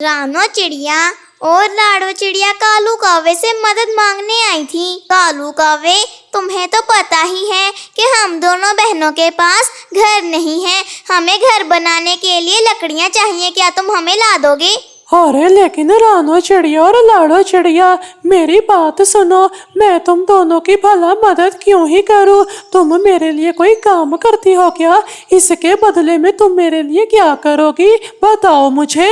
रानो चिड़िया और लाडो चिड़िया कालू कौवे से मदद मांगने आई थी। कालू कौवे, तुम्हें तो पता ही है कि हम दोनों बहनों के पास घर नहीं है। हमें घर बनाने के लिए लकड़ियाँ चाहिए, क्या तुम हमें ला दोगे? अरे लेकिन रानो चिड़िया और लाडो चिड़िया, मेरी बात सुनो। मैं तुम दोनों की भला मदद क्यों ही करूं? तुम मेरे लिए कोई काम करती हो क्या? इसके बदले में तुम मेरे लिए क्या करोगी, बताओ मुझे।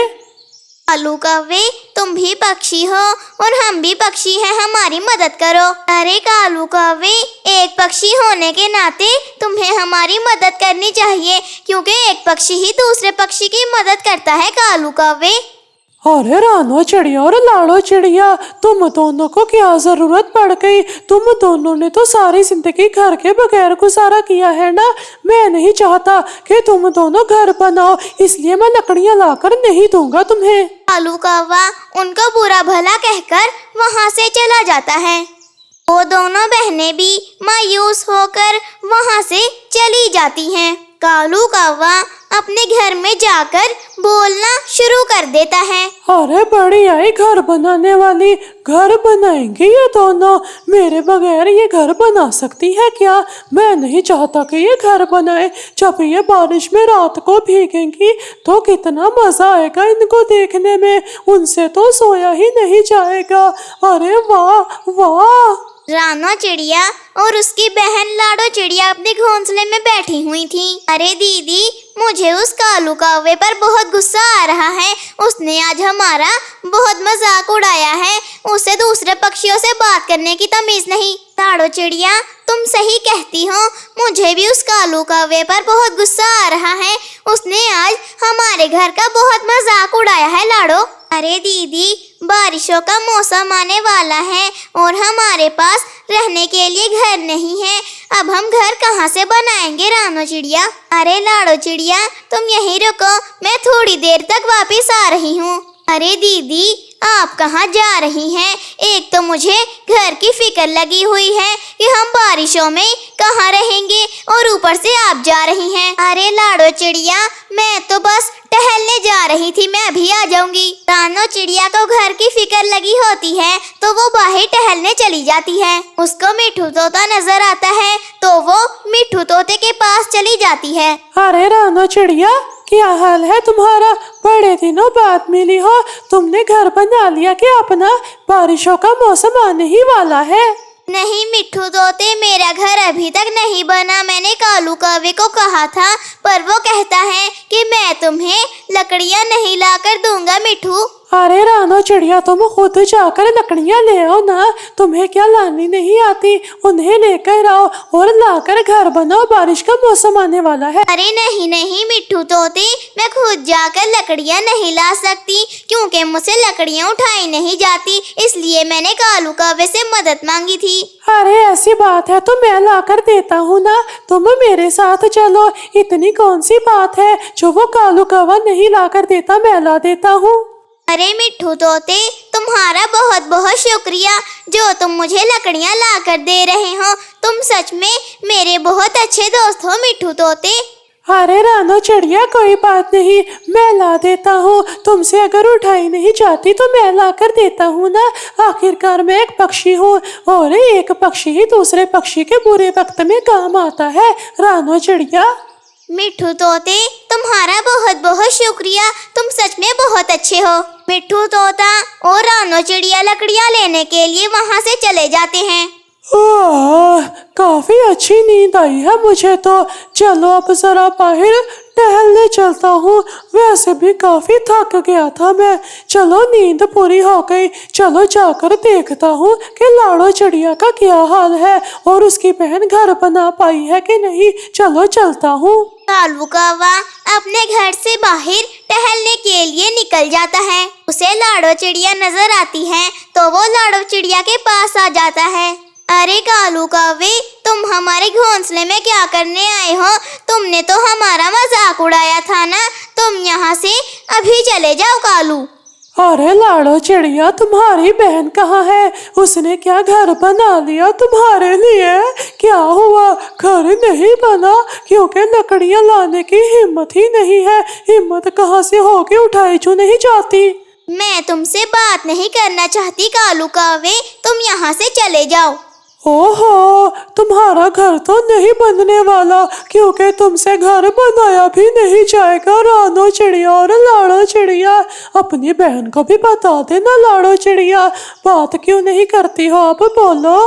कालू कौवे, तुम भी पक्षी हो और हम भी पक्षी हैं, हमारी मदद करो। अरे कालू कौवे, एक पक्षी होने के नाते तुम्हें हमारी मदद करनी चाहिए, क्योंकि एक पक्षी ही दूसरे पक्षी की मदद करता है। कालू कौवे, अरे रानो चिड़िया और लाडो चिड़िया, तुम दोनों को क्या जरूरत पड़ गई? तुम दोनों ने तो सारी जिंदगी घर के बगैर गुजारा किया है ना। मैं नहीं चाहता कि तुम दोनों घर बनाओ, इसलिए मैं लकड़ियां लाकर नहीं दूंगा तुम्हें। कालू कौवा उनको बुरा भला कहकर वहाँ से चला जाता है। वो दोनों बहनें भी मायूस होकर वहाँ से चली जाती हैं। कालू कौवा अपने घर में जाकर बोलना शुरू कर देता है। अरे बड़ी आई घर बनाने वाली, घर बनाएंगी ये दोनों? मेरे बगैर ये घर बना सकती है क्या? मैं नहीं चाहता कि ये घर बनाए। जब ये बारिश में रात को भीगेंगी तो कितना मजा आएगा इनको देखने में, उनसे तो सोया ही नहीं जाएगा। अरे वाह वाह। रानो चिड़िया और उसकी बहन लाडो चिड़िया अपने घोंसले में बैठी हुई थी। अरे दीदी, मुझे उस कालू कौवे पर बहुत गुस्सा आ रहा है। उसने आज हमारा बहुत मजाक उड़ाया है। उसे दूसरे पक्षियों से बात करने की तमीज नहीं। लाडो चिड़िया, तुम सही कहती हो, मुझे भी उस कालू कौवे पर बहुत गुस्सा आ रहा है। उसने आज हमारे घर का बहुत मजाक उड़ाया है। लाडो, अरे दीदी, बारिशों का मौसम आने वाला है और हमारे पास रहने के लिए घर नहीं है। अब हम घर कहाँ से बनाएंगे? रानो चिड़िया, अरे लाडो चिड़िया, तुम यहीं रुको, मैं थोड़ी देर तक वापस आ रही हूँ। अरे दीदी, आप कहाँ जा रही हैं? एक तो मुझे घर की फिक्र लगी हुई है कि हम बारिशों में कहाँ रहेंगे, और ऊपर से आप जा रही हैं। अरे लाडो चिड़िया, मैं तो बस टहलने जा रही थी, मैं अभी आ जाऊंगी। रानो चिड़िया को घर की फिक्र लगी होती है तो वो बाहर टहलने चली जाती है। उसको मिठू तोता नजर आता है तो वो मिठू तोते के पास चली जाती है। अरे रानो चिड़िया, क्या हाल है तुम्हारा? बड़े दिनों बाद मिली हो। तुमने घर बना लिया कि अपना? बारिशों का मौसम आने ही वाला है। नहीं मिठू तोते, मेरा घर अभी तक नहीं बना। मैंने कालू कौवे को कहा था, पर वो कहता है कि मैं तुम्हें लकड़ियाँ नहीं लाकर दूंगा। मिठू, अरे रानो चिड़िया, तुम खुद जाकर लकड़ियाँ ले आओ ना। तुम्हें क्या लानी नहीं आती? उन्हें लेकर आओ और लाकर घर बनाओ, बारिश का मौसम आने वाला है। अरे नहीं नहीं मिठू तोते, मैं खुद जाकर लकड़ियाँ नहीं ला सकती, क्योंकि मुझसे लकड़ियाँ उठाई नहीं जाती। इसलिए मैंने कालू कौवे से मदद मांगी थी। अरे ऐसी बात है तो मैं लाकर देता हूँ ना, तुम मेरे साथ चलो। इतनी कौन सी बात है जो वो कालू कौवा नहीं लाकर देता, मैं ला देता हूँ। अरे मिठू तोते, तुम्हारा बहुत बहुत शुक्रिया जो तुम मुझे लकड़ियाँ लाकर दे रहे हो। तुम सच में मेरे बहुत अच्छे दोस्त हो मिठू तोते। अरे रानो चिड़िया, कोई बात नहीं, मैं ला देता हूँ। तुमसे अगर उठाई नहीं जाती तो मैं ला कर देता हूँ ना। आखिरकार मैं एक पक्षी हूँ और एक पक्षी ही दूसरे पक्षी के बुरे वक्त में काम आता है। रानो चिड़िया, मिठू तोते, तुम्हारा बहुत बहुत शुक्रिया, तुम सच में बहुत अच्छे हो। मिठू तोता और रानो चिड़िया लकड़ियाँ लेने के लिए वहाँ से चले जाते हैं। काफी अच्छी नींद आई है मुझे तो। चलो अब जरा बाहर टहलने चलता हूँ। वैसे भी काफी थक गया था मैं। चलो नींद पूरी हो गई, चलो जाकर देखता हूँ कि लाडो चिड़िया का क्या हाल है और उसकी बहन घर बना पाई है कि नहीं। चलो चलता हूँ। कालू कौवा अपने घर से बाहर टहलने के लिए निकल जाता है। उसे लाडो चिड़िया नजर आती है तो वो लाडो चिड़िया के पास आ जाता है। अरे कालू कौवे, तुम हमारे घोंसले में क्या करने आए हो? तुमने तो हमारा मजाक उड़ाया था ना। तुम यहाँ से अभी चले जाओ कालू। अरे लाडो चिड़िया, तुम्हारी बहन कहाँ है? उसने क्या घर बना लिया तुम्हारे लिए? क्या हुआ, घर नहीं बना? क्योंकि लकड़ियाँ लाने की हिम्मत ही नहीं है। हिम्मत कहाँ से होगी, उठाई क्यों नहीं जाती? मैं तुमसे बात नहीं करना चाहती कालू कौवे, तुम यहाँ से चले जाओ। ओहो, तुम्हारा घर तो नहीं बनने वाला, क्योंकि तुमसे घर बनाया भी नहीं जाएगा। रानो चिड़िया और लाड़ो चिड़िया, अपनी बहन को भी बता देना। लाड़ो चिड़िया, बात क्यों नहीं करती हो, आप बोलो।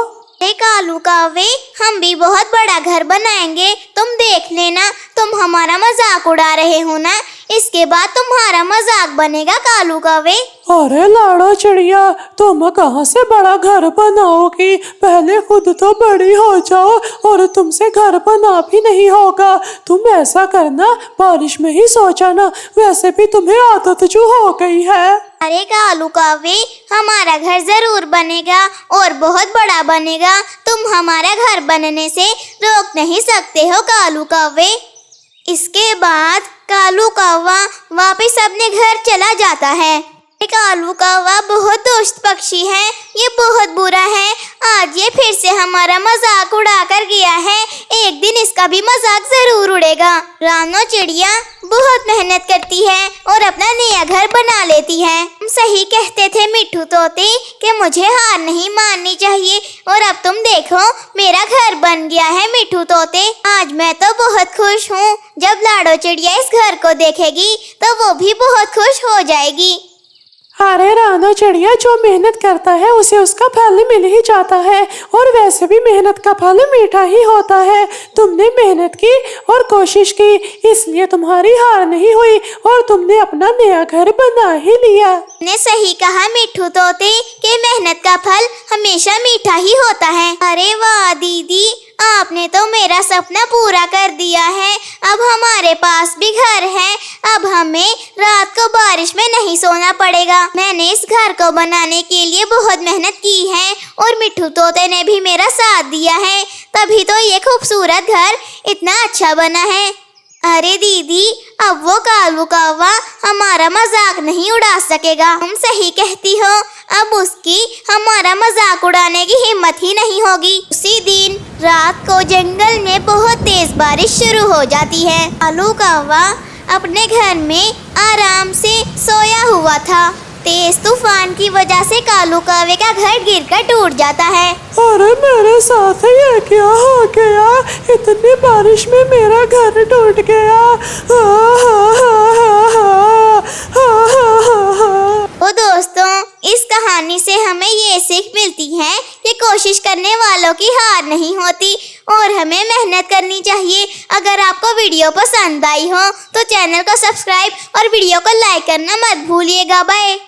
हे कालू कौवे, हम भी बहुत बड़ा घर बनाएंगे, तुम देख लेना। तुम हमारा मजाक उड़ा रहे हो ना, इसके बाद तुम्हारा मजाक बनेगा कालू कौवे। अरे लाड़ो चिड़िया, तुम कहाँ से बड़ा घर बनाओगी? पहले खुद तो बड़ी हो जाओ, और तुमसे घर बना भी नहीं होगा। तुम ऐसा करना, बारिश में ही सो जाना, वैसे भी तुम्हें आदत जो हो गई है। अरे कालू कौवे, हमारा घर जरूर बनेगा और बहुत बड़ा बनेगा। तुम हमारा घर बनने से रोक नहीं सकते हो कालू कौवे। इसके बाद कालू कौवा वापस अपने घर चला जाता है। कालू कौवा बहुत दोस्त पक्षी है, ये बहुत बुरा है। आज ये फिर से हमारा मजाक उड़ा कर गया है, एक दिन इसका भी मजाक जरूर उड़ेगा। रानो चिड़िया बहुत मेहनत करती है और अपना नया घर बना लेती है। तुम सही कहते थे मिट्ठू तोते कि मुझे हार नहीं माननी चाहिए, और अब तुम देखो मेरा घर बन गया है मिट्ठू तोते। आज मैं तो बहुत खुश हूँ। जब लाड़ो चिड़िया इस घर को देखेगी तो वो भी बहुत खुश हो जाएगी। अरे रानो चिड़िया, जो मेहनत करता है उसे उसका फल मिल ही जाता है, और वैसे भी मेहनत का फल मीठा ही होता है। तुमने मेहनत की और कोशिश की, इसलिए तुम्हारी हार नहीं हुई और तुमने अपना नया घर बना ही लिया। ने सही कहा मिट्ठू तोते कि मेहनत का फल हमेशा मीठा ही होता है। अरे वाह दीदी, आपने तो मेरा सपना पूरा कर दिया है। अब हमारे पास भी घर है, अब हमें रात को बारिश में नहीं सोना पड़ेगा। मैंने इस घर को बनाने के लिए बहुत मेहनत की है और मिट्ठू तोते ने भी मेरा साथ दिया है, तभी तो ये खूबसूरत घर इतना अच्छा बना है। अरे दीदी, अब वो कालू कौवा हमारा मजाक नहीं उड़ा सकेगा। तुम सही कहती हो, अब उसकी हमारा मजाक उड़ाने की हिम्मत ही नहीं होगी। उसी दिन रात को जंगल में बहुत तेज बारिश शुरू हो जाती है। कालू कौवा अपने घर में आराम से सोया हुआ था। तेज तूफान की वजह से कालू कौवे का घर गिरकर टूट जाता है। अरे मेरे साथ ये क्या हो गया? इतनी बारिश में मेरा घर टूट गया। तो दोस्तों, इस कहानी से हमें ये सीख मिलती है कि कोशिश करने वालों की हार नहीं होती और हमें मेहनत करनी चाहिए। अगर आपको वीडियो पसंद आई हो तो चैनल को सब्सक्राइब और वीडियो को लाइक करना मत भूलिएगा। बाय।